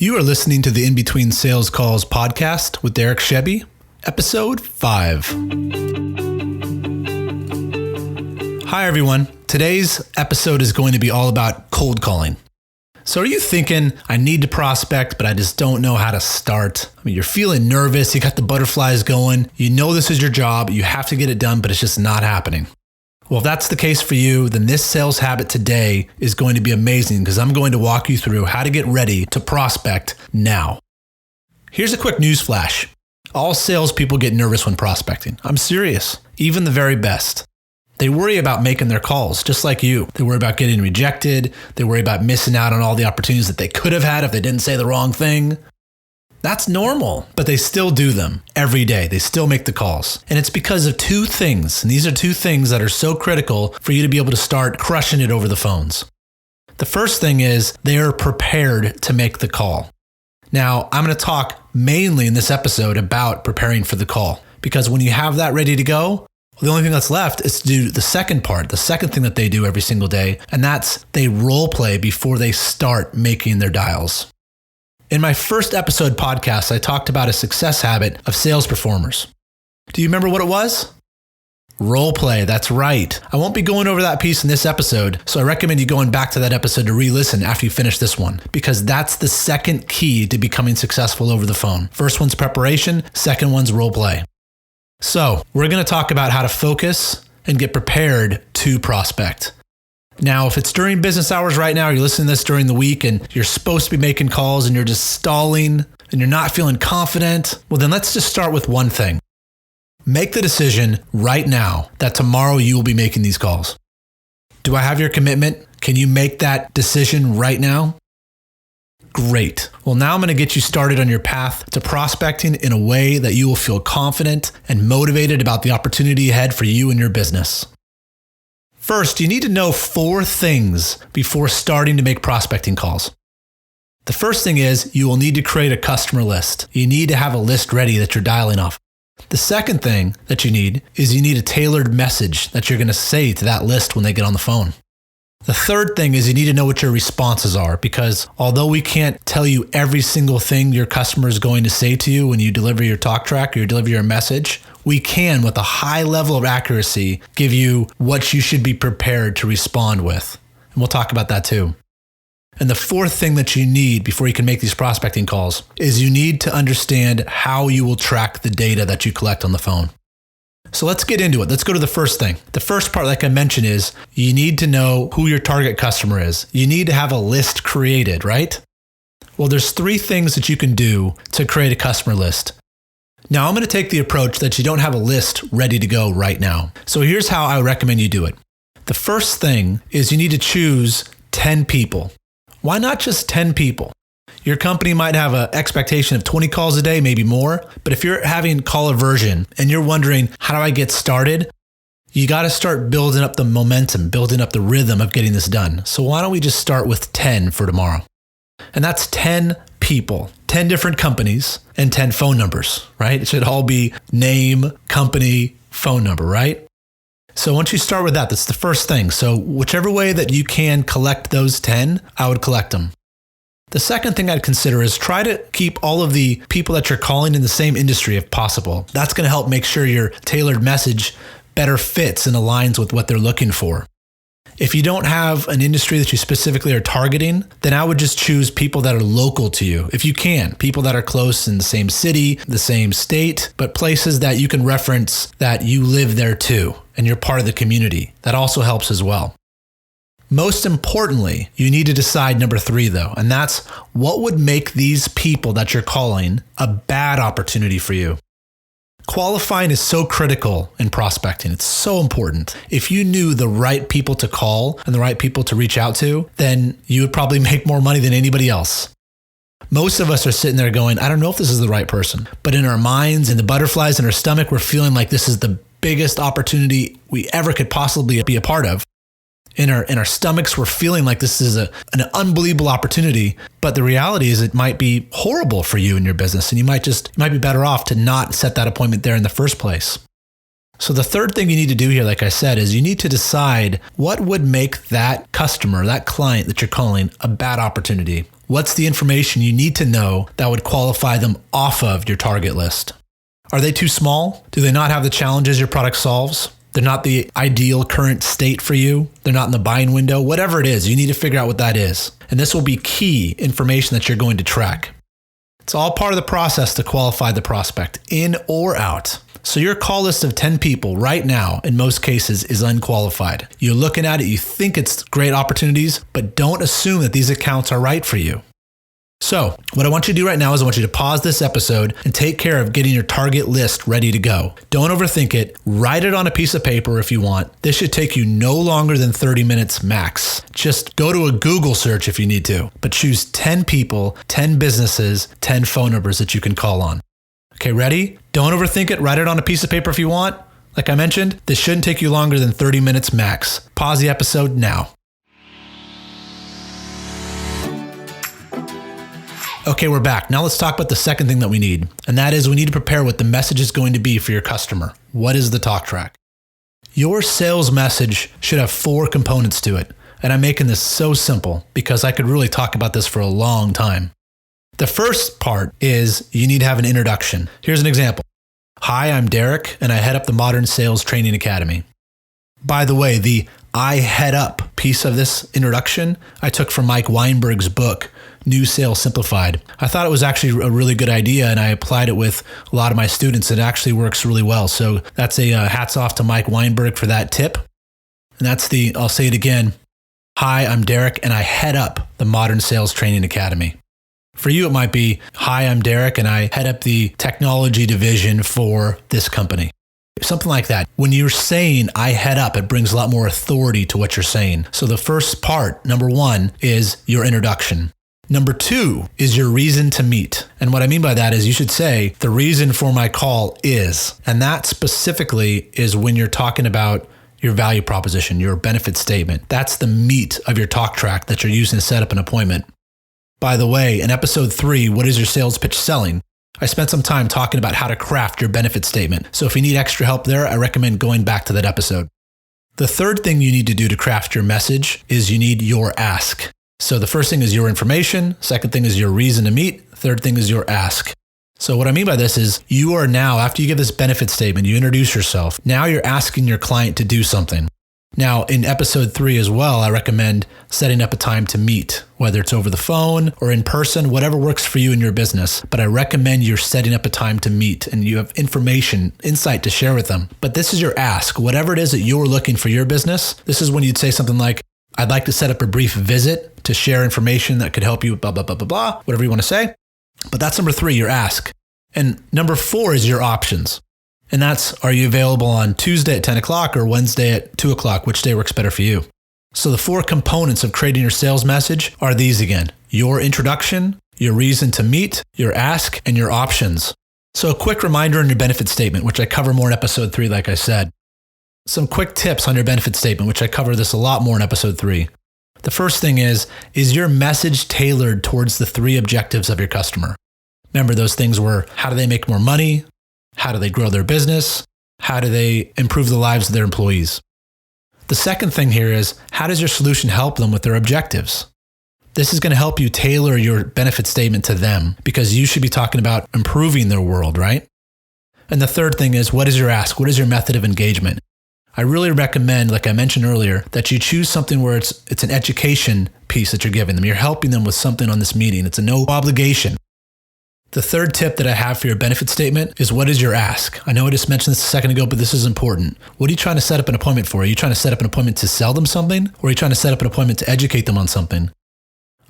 You are listening to the In Between Sales Calls podcast with Derek Shebby, episode 5. Hi, everyone. Today's episode is going to be all about cold calling. So are you thinking, I need to prospect, but I just don't know how to start? I mean, you're feeling nervous. You got the butterflies going. You know this is your job. You have to get it done, but it's just not happening. Well, if that's the case for you, then this sales habit today is going to be amazing because I'm going to walk you through how to get ready to prospect now. Here's a quick news flash. All salespeople get nervous when prospecting. I'm serious. Even the very best. They worry about making their calls, just like you. They worry about getting rejected. They worry about missing out on all the opportunities that they could have had if they didn't say the wrong thing. That's normal, but they still do them every day. They still make the calls. And it's because of two things. And these are two things that are so critical for you to be able to start crushing it over the phones. The first thing is they are prepared to make the call. Now, I'm going to talk mainly in this episode about preparing for the call, because when you have that ready to go, the only thing that's left is to do the second part, the second thing that they do every single day, and that's they role play before they start making their dials. In my first episode podcast, I talked about a success habit of sales performers. Do you remember what it was? Role play, that's right. I won't be going over that piece in this episode, so I recommend you going back to that episode to re-listen after you finish this one, because that's the second key to becoming successful over the phone. First one's preparation, second one's role play. So we're going to talk about how to focus and get prepared to prospect. Now, if it's during business hours right now, you're listening to this during the week and you're supposed to be making calls and you're just stalling and you're not feeling confident, well, then let's just start with one thing. Make the decision right now that tomorrow you will be making these calls. Do I have your commitment? Can you make that decision right now? Great. Well, now I'm going to get you started on your path to prospecting in a way that you will feel confident and motivated about the opportunity ahead for you and your business. First, you need to know 4 things before starting to make prospecting calls. The first thing is you will need to create a customer list. You need to have a list ready that you're dialing off. The second thing that you need is you need a tailored message that you're going to say to that list when they get on the phone. The third thing is you need to know what your responses are, because although we can't tell you every single thing your customer is going to say to you when you deliver your talk track or you deliver your message, we can, with a high level of accuracy, give you what you should be prepared to respond with. And we'll talk about that too. And the fourth thing that you need before you can make these prospecting calls is you need to understand how you will track the data that you collect on the phone. So let's get into it. Let's go to the first thing. The first part, like I mentioned, is you need to know who your target customer is. You need to have a list created, right? Well, there's 3 things that you can do to create a customer list. Now, I'm going to take the approach that you don't have a list ready to go right now. So here's how I recommend you do it. The first thing is you need to choose 10 people. Why not just 10 people? Your company might have an expectation of 20 calls a day, maybe more. But if you're having call aversion and you're wondering, how do I get started? You got to start building up the momentum, building up the rhythm of getting this done. So why don't we just start with 10 for tomorrow? And that's 10 people, 10 different companies and 10 phone numbers, right? It should all be name, company, phone number, right? So once you start with that, that's the first thing. So whichever way that you can collect those 10, I would collect them. The second thing I'd consider is try to keep all of the people that you're calling in the same industry if possible. That's going to help make sure your tailored message better fits and aligns with what they're looking for. If you don't have an industry that you specifically are targeting, then I would just choose people that are local to you. If you can, people that are close in the same city, the same state, but places that you can reference that you live there too, and you're part of the community. That also helps as well. Most importantly, you need to decide number 3 though, and that's what would make these people that you're calling a bad opportunity for you. Qualifying is so critical in prospecting. It's so important. If you knew the right people to call and the right people to reach out to, then you would probably make more money than anybody else. Most of us are sitting there going, I don't know if this is the right person, but in our minds and the butterflies in our stomach, we're feeling like this is the biggest opportunity we ever could possibly be a part of. In our stomachs, we're feeling like this is an unbelievable opportunity, but the reality is it might be horrible for you and your business, and you might be better off to not set that appointment there in the first place. So the third thing you need to do here, like I said, is you need to decide what would make that customer, that client that you're calling, a bad opportunity. What's the information you need to know that would qualify them off of your target list? Are they too small? Do they not have the challenges your product solves? They're not the ideal current state for you. They're not in the buying window. Whatever it is, you need to figure out what that is. And this will be key information that you're going to track. It's all part of the process to qualify the prospect, in or out. So your call list of 10 people right now, in most cases, is unqualified. You're looking at it, you think it's great opportunities, but don't assume that these accounts are right for you. So what I want you to do right now is I want you to pause this episode and take care of getting your target list ready to go. Don't overthink it. Write it on a piece of paper if you want. This should take you no longer than 30 minutes max. Just go to a Google search if you need to, but choose 10 people, 10 businesses, 10 phone numbers that you can call on. Okay, ready? Don't overthink it. Write it on a piece of paper if you want. Like I mentioned, this shouldn't take you longer than 30 minutes max. Pause the episode now. Okay, we're back. Now let's talk about the second thing that we need. And that is we need to prepare what the message is going to be for your customer. What is the talk track? Your sales message should have 4 components to it. And I'm making this so simple because I could really talk about this for a long time. The first part is you need to have an introduction. Here's an example. Hi, I'm Derek, and I head up the Modern Sales Training Academy. By the way, the I head up piece of this introduction I took from Mike Weinberg's book, New Sales Simplified. I thought it was actually a really good idea, and I applied it with a lot of my students. It actually works really well. So that's a hats off to Mike Weinberg for that tip. And that's I'll say it again. Hi, I'm Derek, and I head up the Modern Sales Training Academy. For you, it might be, hi, I'm Derek, and I head up the technology division for this company. Something like that. When you're saying I head up, it brings a lot more authority to what you're saying. So the first part, number 1, is your introduction. Number 2 is your reason to meet. And what I mean by that is you should say, the reason for my call is, and that specifically is when you're talking about your value proposition, your benefit statement. That's the meat of your talk track that you're using to set up an appointment. By the way, in episode 3, What is your sales pitch selling? I spent some time talking about how to craft your benefit statement. So if you need extra help there, I recommend going back to that episode. The third thing you need to do to craft your message is you need your ask. So the first thing is your information. Second thing is your reason to meet. Third thing is your ask. So what I mean by this is you are now, after you give this benefit statement, you introduce yourself. Now you're asking your client to do something. Now, in episode 3 as well, I recommend setting up a time to meet, whether it's over the phone or in person, whatever works for you in your business. But I recommend you're setting up a time to meet and you have information, insight to share with them. But this is your ask. Whatever it is that you're looking for your business, this is when you'd say something like, I'd like to set up a brief visit to share information that could help you, blah, blah, blah, blah, blah, whatever you want to say. But that's number 3, your ask. And number 4 is your options. And that's, are you available on Tuesday at 10 o'clock or Wednesday at 2 o'clock? Which day works better for you? So the 4 components of creating your sales message are these again: your introduction, your reason to meet, your ask, and your options. So a quick reminder on your benefit statement, which I cover more in episode 3, like I said. Some quick tips on your benefit statement, which I cover this a lot more in episode 3. The first thing is your message tailored towards the 3 objectives of your customer? Remember, those things were, how do they make more money? How do they grow their business? How do they improve the lives of their employees? The second thing here is, how does your solution help them with their objectives? This is going to help you tailor your benefit statement to them because you should be talking about improving their world, right? And the third thing is, what is your ask? What is your method of engagement? I really recommend, like I mentioned earlier, that you choose something where it's an education piece that you're giving them. You're helping them with something on this meeting. It's a no obligation. The third tip that I have for your benefit statement is, what is your ask? I know I just mentioned this a second ago, but this is important. What are you trying to set up an appointment for? Are you trying to set up an appointment to sell them something? Or are you trying to set up an appointment to educate them on something?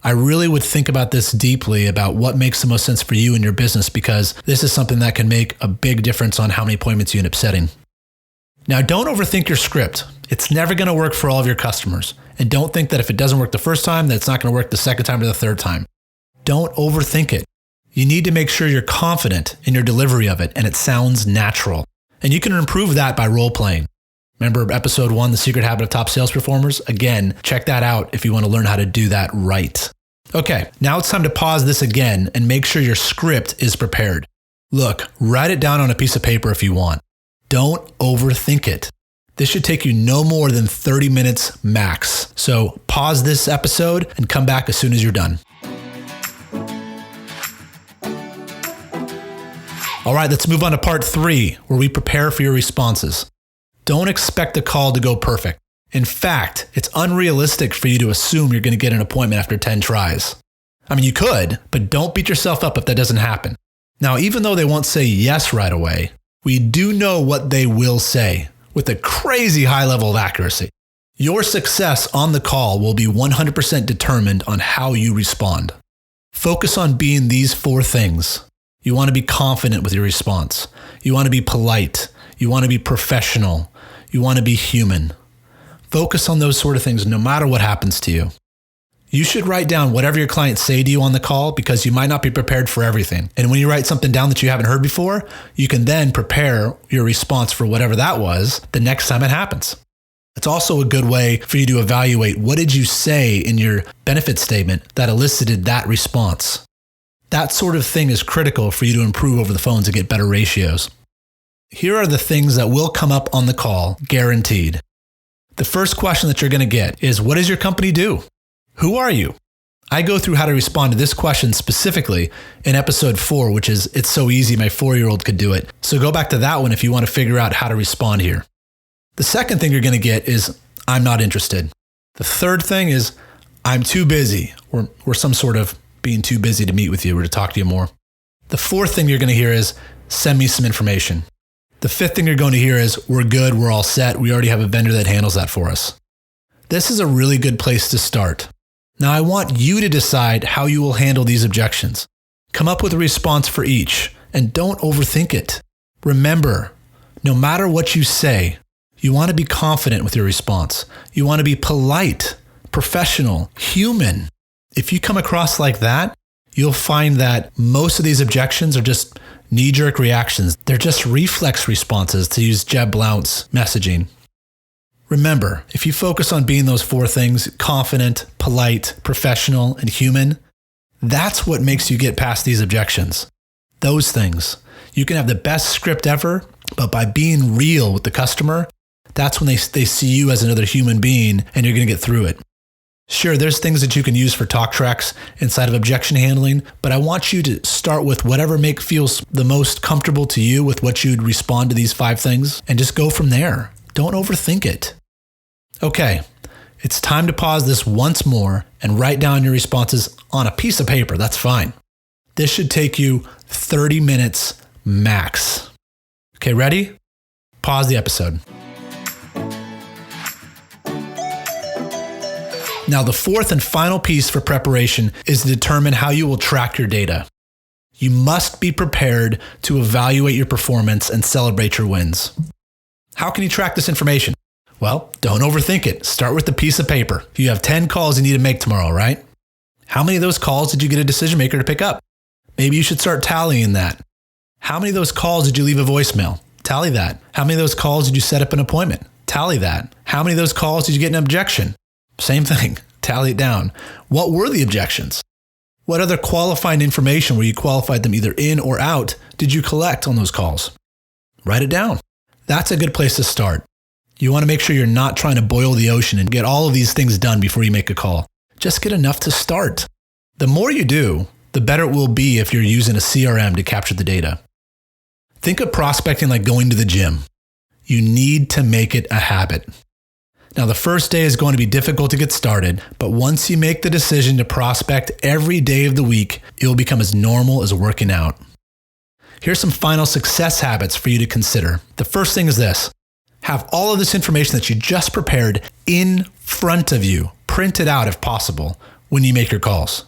I really would think about this deeply about what makes the most sense for you and your business, because this is something that can make a big difference on how many appointments you end up setting. Now, don't overthink your script. It's never going to work for all of your customers. And don't think that if it doesn't work the first time, that it's not going to work the second time or the third time. Don't overthink it. You need to make sure you're confident in your delivery of it and it sounds natural. And you can improve that by role playing. Remember episode 1, The Secret Habit of Top Sales Performers? Again, check that out if you want to learn how to do that right. Okay, now it's time to pause this again and make sure your script is prepared. Look, write it down on a piece of paper if you want. Don't overthink it. This should take you no more than 30 minutes max. So pause this episode and come back as soon as you're done. All right, let's move on to part 3, where we prepare for your responses. Don't expect the call to go perfect. In fact, it's unrealistic for you to assume you're going to get an appointment after 10 tries. I mean, you could, but don't beat yourself up if that doesn't happen. Now, even though they won't say yes right away, we do know what they will say with a crazy high level of accuracy. Your success on the call will be 100% determined on how you respond. Focus on being these 4 things. You want to be confident with your response. You want to be polite. You want to be professional. You want to be human. Focus on those sort of things no matter what happens to you. You should write down whatever your clients say to you on the call because you might not be prepared for everything. And when you write something down that you haven't heard before, you can then prepare your response for whatever that was the next time it happens. It's also a good way for you to evaluate what did you say in your benefit statement that elicited that response. That sort of thing is critical for you to improve over the phones and get better ratios. Here are the things that will come up on the call, guaranteed. The first question that you're going to get is, what does your company do? Who are you? I go through how to respond to this question specifically in episode 4, which is It's So Easy, My 4-year-old Could Do It. So go back to that one if you want to figure out how to respond here. The second thing you're going to get is, I'm not interested. The third thing is, I'm too busy, or some sort of being too busy to meet with you or to talk to you more. The fourth thing you're going to hear is, send me some information. The fifth thing you're going to hear is, we're good, we're all set, we already have a vendor that handles that for us. This is a really good place to start. Now I want you to decide how you will handle these objections. Come up with a response for each, and don't overthink it. Remember, no matter what you say, you want to be confident with your response. You want to be polite, professional, human. If you come across like that, you'll find that most of these objections are just knee-jerk reactions. They're just reflex responses, to use Jeb Blount's messaging. Remember, if you focus on being those 4 things, confident, polite, professional, and human, that's what makes you get past these objections. Those things. You can have the best script ever, but by being real with the customer, that's when they see you as another human being and you're going to get through it. Sure, there's things that you can use for talk tracks inside of objection handling, but I want you to start with whatever feels the most comfortable to you with what you'd respond to these 5 things and just go from there. Don't overthink it. Okay, it's time to pause this once more and write down your responses on a piece of paper. That's fine. This should take you 30 minutes max. Okay, ready? Pause the episode. Now, the fourth and final piece for preparation is to determine how you will track your data. You must be prepared to evaluate your performance and celebrate your wins. How can you track this information? Well, don't overthink it. Start with the piece of paper. You have 10 calls you need to make tomorrow, right? How many of those calls did you get a decision maker to pick up? Maybe you should start tallying that. How many of those calls did you leave a voicemail? Tally that. How many of those calls did you set up an appointment? Tally that. How many of those calls did you get an objection? Same thing. Tally it down. What were the objections? What other qualifying information where you qualified them either in or out did you collect on those calls? Write it down. That's a good place to start. You want to make sure you're not trying to boil the ocean and get all of these things done before you make a call. Just get enough to start. The more you do, the better it will be if you're using a CRM to capture the data. Think of prospecting like going to the gym. You need to make it a habit. Now, the first day is going to be difficult to get started, but once you make the decision to prospect every day of the week, it will become as normal as working out. Here's some final success habits for you to consider. The first thing is this. Have all of this information that you just prepared in front of you, print it out if possible, when you make your calls.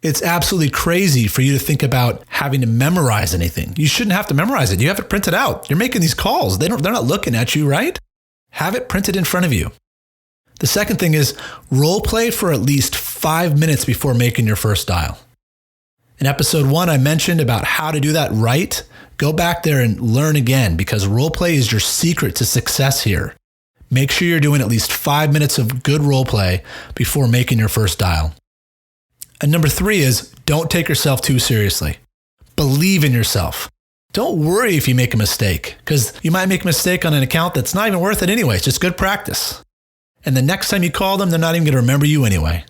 It's absolutely crazy for you to think about having to memorize anything. You shouldn't have to memorize it. You have it printed out. You're making these calls. They're not looking at you, right? Have it printed in front of you. The second thing is role play for at least 5 minutes before making your first dial. In episode 1, I mentioned about how to do that right. Go back there and learn again because role play is your secret to success here. Make sure you're doing at least 5 minutes of good role play before making your first dial. And number 3 is don't take yourself too seriously. Believe in yourself. Don't worry if you make a mistake because you might make a mistake on an account that's not even worth it anyway. It's just good practice. And the next time you call them, they're not even going to remember you anyway.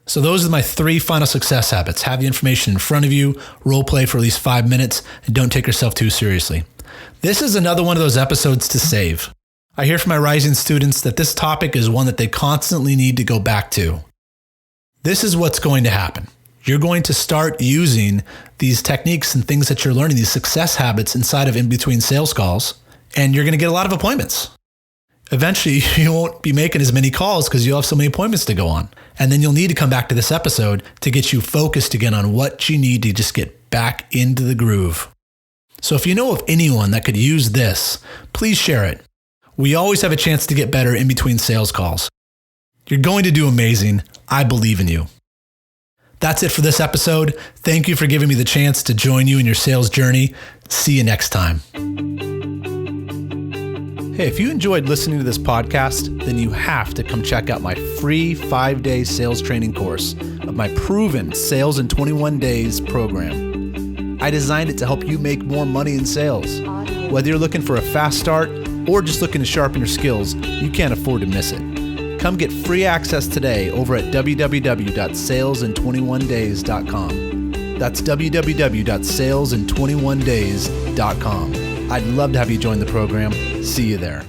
So those are my 3 final success habits. Have the information in front of you, role play for at least 5 minutes, and don't take yourself too seriously. This is another one of those episodes to save. I hear from my rising students that this topic is one that they constantly need to go back to. This is what's going to happen. You're going to start using these techniques and things that you're learning, these success habits inside of in-between sales calls, and you're going to get a lot of appointments. Eventually, you won't be making as many calls because you'll have so many appointments to go on. And then you'll need to come back to this episode to get you focused again on what you need to just get back into the groove. So if you know of anyone that could use this, please share it. We always have a chance to get better in between sales calls. You're going to do amazing. I believe in you. That's it for this episode. Thank you for giving me the chance to join you in your sales journey. See you next time. Hey, if you enjoyed listening to this podcast, then you have to come check out my free 5-day sales training course of my proven Sales in 21 Days program. I designed it to help you make more money in sales. Whether you're looking for a fast start or just looking to sharpen your skills, you can't afford to miss it. Come get free access today over at www.salesin21days.com. That's www.salesin21days.com. I'd love to have you join the program. See you there.